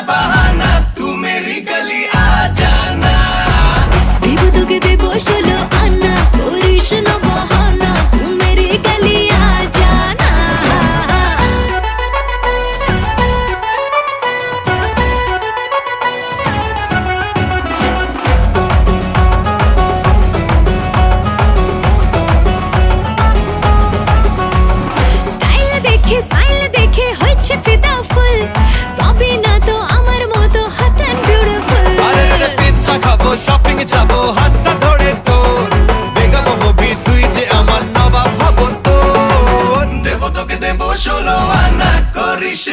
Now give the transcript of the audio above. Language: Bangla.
बहाना, तू मेरी गली आ जाना। देव তোকে দেব 16 আনা, করিস না বাহানা, তুই মেরি গলি আ জানা। স্মাইল দেখে হচ্ছে ফিদা ফুল, পাবি না তো আমার মতো হট এন্ড বিউটিফুল। আরে রে পিৎজা খাবো, শপিং যাবো, হাতটা ধরে তোর বেগম হবি তুই যে আমার নবাব হব তোর। দেব তোকে দেব 16 আনা, করিস